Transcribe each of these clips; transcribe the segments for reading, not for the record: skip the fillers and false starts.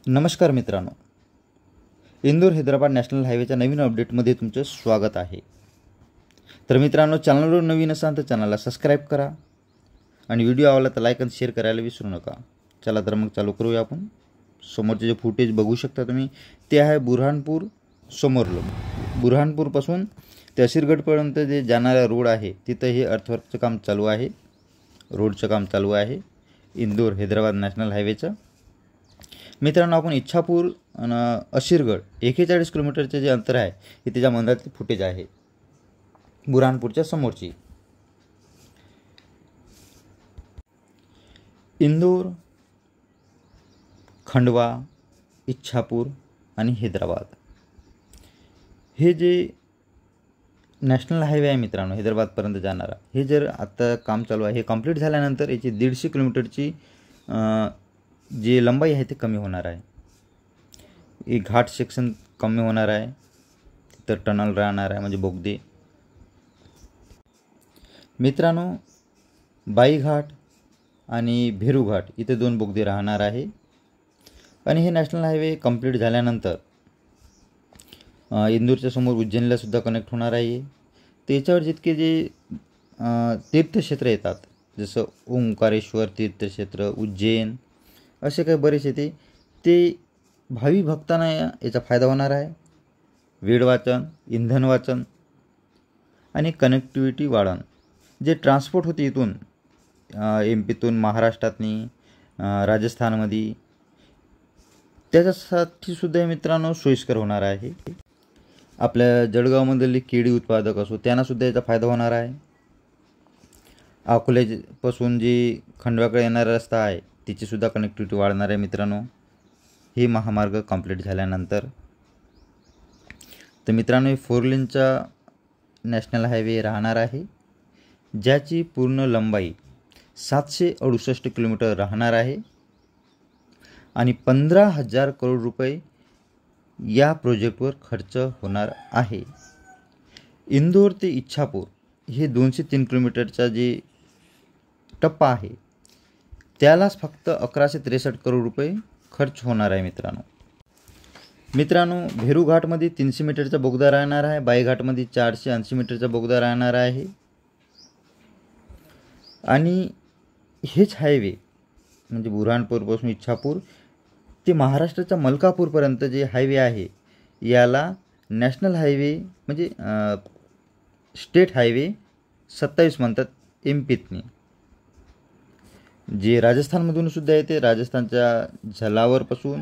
नमस्कार मित्रांनो, इंदोर हैदराबाद नॅशनल हायवेच्या नवीन अपडेटमध्ये तुमचं स्वागत आहे। तर मित्रांनो, चॅनलवर नवीन असाल तर चॅनलला सबस्क्राईब करा आणि व्हिडिओ आवडला तर लाईक आणि शेअर करायला विसरू नका। चला तर मग चालू करूया आपण। समोरचे जे फुटेज बघू शकता तुम्ही, ते आहे बुरहानपूर समोरलो। बुरहानपूरपासून ते असिरगडपर्यंत जे जाणारा रोड आहे तिथं हे अर्थवर्कचं काम चालू आहे, रोडचं काम चालू आहे इंदोर हैदराबाद नॅशनल हायवेचं। मित्रांनो, आपण इच्छापूर आणि असिरगड 41 किलोमीटरचे जे अंतर आहे हे त्याच्या मधातली फुटेज आहे बुरहानपूरच्या समोरची। इंदोर, खंडवा, इच्छापूर आणि हैदराबाद हे जे नॅशनल हायवे आहे मित्रांनो, हैदराबादपर्यंत जाणारा, हे जर आता काम चालू आहे, हे कंप्लीट झाल्यानंतर याची 150 किलोमीटरची जी लंबाई आहे ते कमी होणार आहे। एक घाट सेक्शन कमी होणार आहे, तिथं टनल राहणार आहे म्हणजे बोगदे। मित्रांनो, बाईघाट आणि भेरू घाट इथे 2 बोगदे राहणार आहे आणि हे नॅशनल हायवे कंप्लीट झाल्यानंतर इंदोरच्या समोर उज्जैनला सुद्धा कनेक्ट होणार आहे। त्याच्यावर जितके जे तीर्थक्षेत्र येतात, जसं ओंकारेश्वर तीर्थक्षेत्र, उज्जैन, असे काही बरेच येते, ते भावी भक्तांना याचा फायदा होणार आहे। वेळ वाचन, इंधन वाचन आणि कनेक्टिव्हिटी वाढन। जे ट्रान्सपोर्ट होते इथून MP तून महाराष्ट्रातनी राजस्थानमध्ये, त्याच्यासाठी सुद्धा मित्रांनो सोयीस्कर होणार आहे। आपल्या जळगावमधले केळी उत्पादक असो त्यांना सुद्धा याचा फायदा होणार आहे। अकोल्यापासून जी खंडव्याकडे येणारा रस्ता आहे तिची सुद्धा कनेक्टिव्हिटी वाढणार आहे मित्रांनो, हे महामार्ग कंप्लीट झाल्यानंतर। तर मित्रांनो, 4 लेनचा नॅशनल हायवे राहणार आहे, ज्याची पूर्ण लंबाई 768 किलोमीटर राहणार आहे आणि 15,000 करोड रुपये या प्रोजेक्टवर खर्च होणार आहे। इंदोर ते इच्छापूर हे 203 किलोमीटरचा जे टप्पा आहे त्यालाच फक्त 1163 करोड रुपये खर्च होणार आहे मित्रांनो, भेरू घाटमध्ये 300 मीटरचा बोगदा राहणार आहे, बाईघाटमध्ये 480 मीटरचा बोगदा राहणार आहे आणि हेच हायवे म्हणजे बुरहानपूरपासून इच्छापूर ते महाराष्ट्राच्या मलकापूरपर्यंत जे हायवे आहे याला नॅशनल हायवे म्हणजे स्टेट हायवे 27 म्हणतात MP-तनी। जे राजस्थानमधून सुद्धा येते, राजस्थानच्या झलावरपासून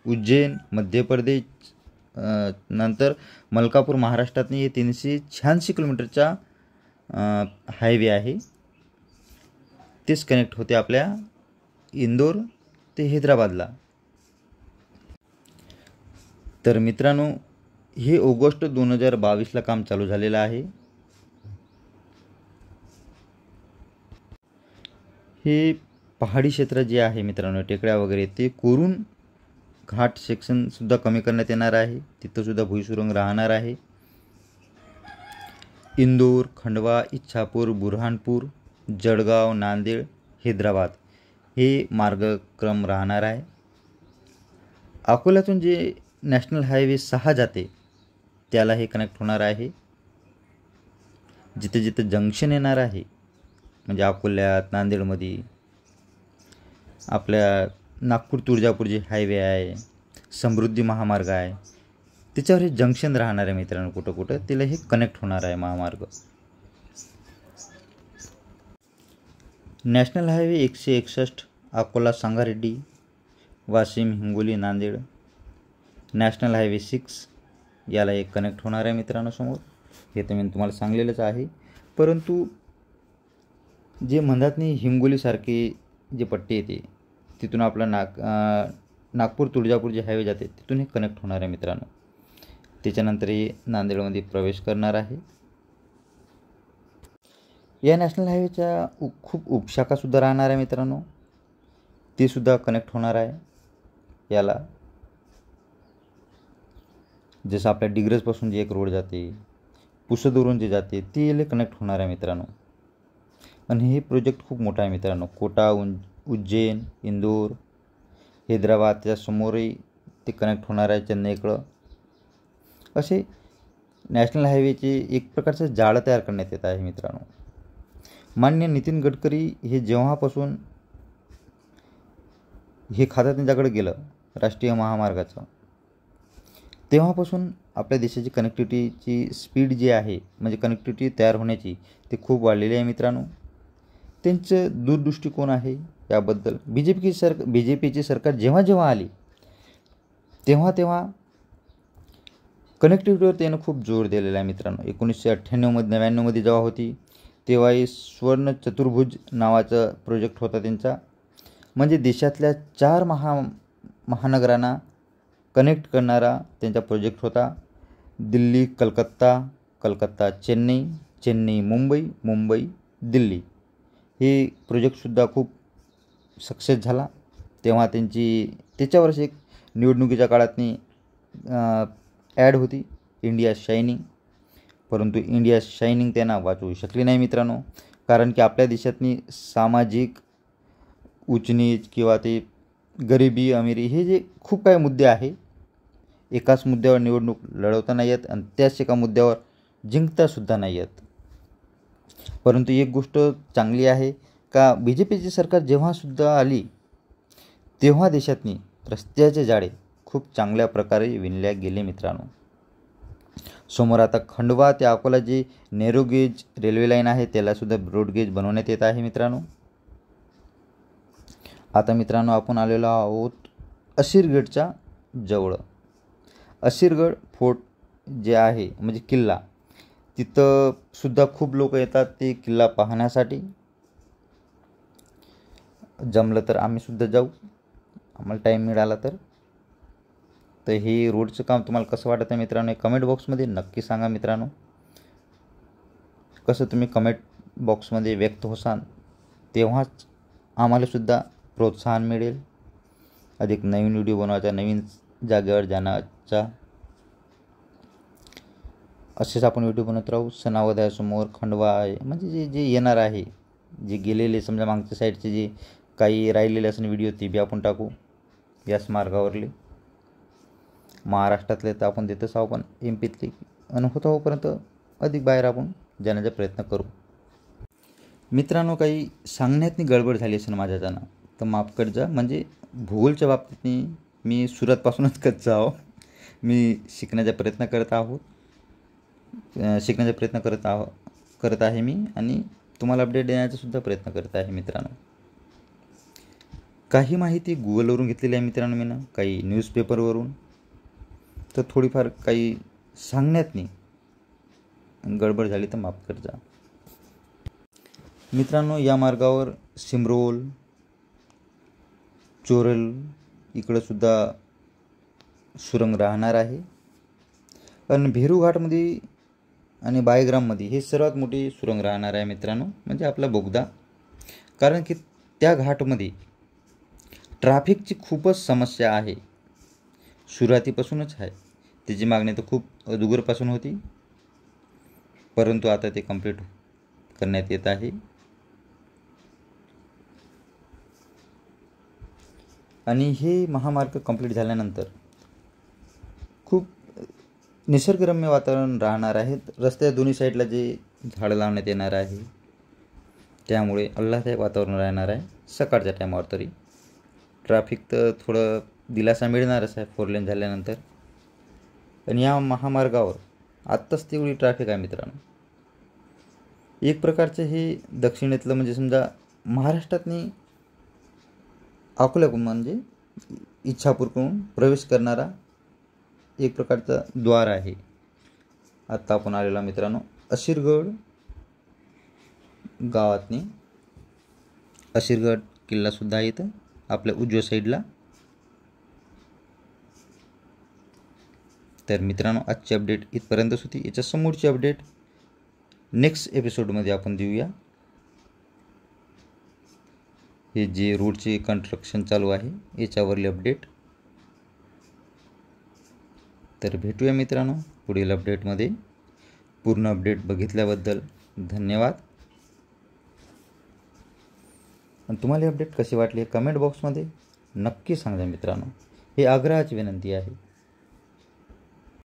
उज्जैन मध्य प्रदेश, नंतर मलकापूर महाराष्ट्रातनी हे 386 किलोमीटरचा हायवे आहे, तेच कनेक्ट होते आपल्या इंदोर ते हैदराबादला। तर मित्रांनो, हे ऑगस्ट 2022ला काम चालू झालेलं आहे। हे पहाडी क्षेत्र जे आहे मित्रांनो, टेकड्या वगैरे, ते कोरून घाट सेक्शन सुद्धा कमी करण्यात येणार आहे, तिथं सुद्धा भुईसुरुंग राहणार आहे। इंदोर, खंडवा, इच्छापूर, बुरहानपूर, जळगाव, नांदेड, हैदराबाद हे मार्गक्रम राहणार आहे। अकोल्यातून जे नॅशनल हायवे 6 जाते त्याला हे कनेक्ट होणार आहे। जिथे जिथे जंक्शन येणार आहे म्हणजे अकोल्यात, नांदेडमध्ये, आपल्या नागपूर तुळजापूर जे हायवे आहे, समृद्धी महामार्ग आहे, त्याच्यावर हे जंक्शन राहणार आहे मित्रांनो, कुठं कुठं तिला हे कनेक्ट होणार आहे महामार्ग। National highway 161 Akola Sangareddy, Washim, Hingoli, Nanded, national highway 6 याला एक कनेक्ट होणार आहे मित्रांनो समोर। हे तर मी तुम्हाला सांगलेलंच आहे, परंतु जे मधातनी हिंगोलीसारखे जे पट्टी येते तिथून आपला नागपूर तुळजापूर जे हायवे जाते तिथून हे कनेक्ट होणार आहे मित्रांनो। त्याच्यानंतर हे नांदेडमध्ये प्रवेश करणार आहे। या नॅशनल हायवेच्या खूप उपशाखासुद्धा राहणार आहे मित्रांनो, ते सुद्धा कनेक्ट होणार आहे याला। जसं आपल्या डिग्रजपासून जे एक रोड जाते, पुसदवरून जे जाते, ते याला कनेक्ट होणार आहे मित्रांनो। आणि हे प्रोजेक्ट खूप मोठा आहे मित्रांनो, कोटा, उज्जैन, इंदोर हैदराबादच्या समोरही ते कनेक्ट होणार आहे चेन्नईकडं. असे नॅशनल हायवेचे एक प्रकारचं जाळं तयार करण्यात येत आहे मित्रांनो. माननीय नितीन गडकरी हे जेव्हापासून हे खातं त्यांच्याकडे गेलं राष्ट्रीय महामार्गाचं, तेव्हापासून आपल्या देशाची कनेक्टिव्हिटीची स्पीड जी आहे म्हणजे कनेक्टिव्हिटी तयार होण्याची ती खूप वाढलेली आहे मित्रांनो. त्यांचं दूरदृष्टिकोन आहे याबद्दल. बी जे पीची सरकार जेव्हा जेव्हा आली तेव्हा कनेक्टिव्हिटीवर त्यानं खूप जोर दिलेला आहे मित्रांनो. 1998-99 जेव्हा होती तेव्हाही स्वर्ण चतुर्भुज नावाचा प्रोजेक्ट होता त्यांचा, म्हणजे देशातल्या 4 महानगरांना कनेक्ट करणारा त्यांचा प्रोजेक्ट होता. दिल्ली कलकत्ता, कलकत्ता चेन्नई, चेन्नई मुंबई, मुंबई दिल्ली. हे प्रोजेक्टसुद्धा खूप सक्सेस झाला. तेव्हा त्याच्यावरच एक निवडणुकीच्या काळातनी ॲड होती, इंडिया शायनिंग. परंतु इंडिया शायनिंग त्यांना वाचवू शकली नाही मित्रांनो. कारण की आपल्या देशातनी सामाजिक उचनीच किंवा ते गरिबी अमिरी हे जे खूप काही मुद्दे आहे, एकाच मुद्द्यावर निवडणूक लढवता नाही येत आणि त्याच एका मुद्द्यावर जिंकतासुद्धा नाही येत. परंतु एक गोष्ट चांगली आहे का बी जे पीची सरकार जेव्हासुद्धा आली तेव्हा देशातनी रस्त्याचे जाळे खूप चांगल्या प्रकारे विणल्या गेले मित्रांनो. समोर आता खंडवा ते अकोला जी नॅरो गेज रेल्वे लाईन आहे त्यालासुद्धा ब्रॉड गेज बनवण्यात येत आहे मित्रांनो. आता मित्रांनो आपण आलेलो आहोत असीरगडच्या जवळ. असीरगड फोर्ट जे आहे म्हणजे किल्ला, तिथं सुद्धा खूप लोक येतात ते किल्ला पाहण्यासाठी. जमलं तर आम्हीसुद्धा जाऊ, आम्हाला टाईम मिळाला तर. हे रोडचं काम तुम्हाला कसं वाटत आहे मित्रांनो हे कमेंट बॉक्समध्ये नक्की सांगा मित्रांनो. कसं तुम्ही कमेंट बॉक्समध्ये व्यक्त होसाल तेव्हाच आम्हालासुद्धा प्रोत्साहन मिळेल अधिक नवीन व्हिडिओ बनवायचा, नवीन जागेवर जाण्याचा. असेच आपण व्हिडिओ बनवत राहू. सणावध्यासमोर खंडवा आहे म्हणजे जे जे येणार आहे, जे गेलेले समजा मागच्या साईडचे जे काही राहिलेले असं व्हिडिओ ते बी आपण टाकू याच मार्गावरले. महाराष्ट्रातले तर आपण देतच आहोत, पण एम पीतले आणि होत आहोपर्यंत अधिक बाहेर आपण जाण्याचा प्रयत्न करू मित्रांनो. काही सांगण्यात गडबड झाली असेल माझ्याच्यानं तर माफ कर जा. म्हणजे भूगोलच्या बाबतीत मी सुरुवातपासूनच कच्चा आहो. मी शिकण्याचा प्रयत्न करत आहे मी आणि तुम्हाला अपडेट देण्याचा सुद्धा प्रयत्न करत आहे मित्रांनो. काही माहिती गुगलवरून घेतलेली आहे मित्रांनो मी काही न्यूजपेपरवरून. तर थोडीफार काही सांगण्यात गडबड झाली तर माफ कर जा मित्रांनो. या मार्गावर सिमरोल, चोरेल इकडंसुद्धा सुरंग राहणार आहे. आणि भेरू घाटमध्ये आणि बायग्राममध्ये हे सर्वात मोठी सुरंग राहणार आहे मित्रांनो, म्हणजे आपला बोगदा. कारण की त्या घाटमध्ये ट्रॅफिकची खूपच समस्या आहे, सुरुवातीपासूनच आहे. त्याची मागणी तर खूप अगोदरपासून होती, परंतु आता ते कंप्लीट करण्यात येत आहे. आणि हे महामार्ग कंप्लीट झाल्यानंतर खूप निसर्गरम्य वातावरण राहणार आहे. रस्त्याच्या दोन्ही साईडला जे झाडं लावण्यात येणार आहे त्यामुळे आल्हाददायक वातावरण राहणार आहे. सकाळच्या टायमावर तरी ट्रॅफिक तर थोडं दिलासा मिळणारच आहे 4 लेन झाल्यानंतर. आणि या महामार्गावर आत्ताच तेवढी ट्रॅफिक आहे मित्रांनो. एक प्रकारचं हे दक्षिणेतलं म्हणजे समजा महाराष्ट्रातनी अकोल्याकडून म्हणजे इच्छापूरकडून प्रवेश करणारा एक प्रकारचा द्वार आहे. आत्ता आपण आलेला मित्रांनो असीरगड गावातनी. असीरगड किल्लासुद्धा आहे इथं आपल्या उजव्या साईडला. तर मित्रांनो आजची अपडेट इथपर्यंतच होती. याच्या समोरची अपडेट नेक्स्ट एपिसोडमध्ये आपण देऊया. हे जे रोडचे कन्स्ट्रक्शन चालू आहे याच्यावरली अपडेट. तर भेटूया मित्रांनो पुढील अपडेटमध्ये. पूर्ण अपडेट बघितल्याबद्दल धन्यवाद. आणि तुम्हाला अपडेट कशी वाटली कमेंट बॉक्समध्ये नक्की सांगा मित्रांनो, ही आग्रहाची विनंती आहे.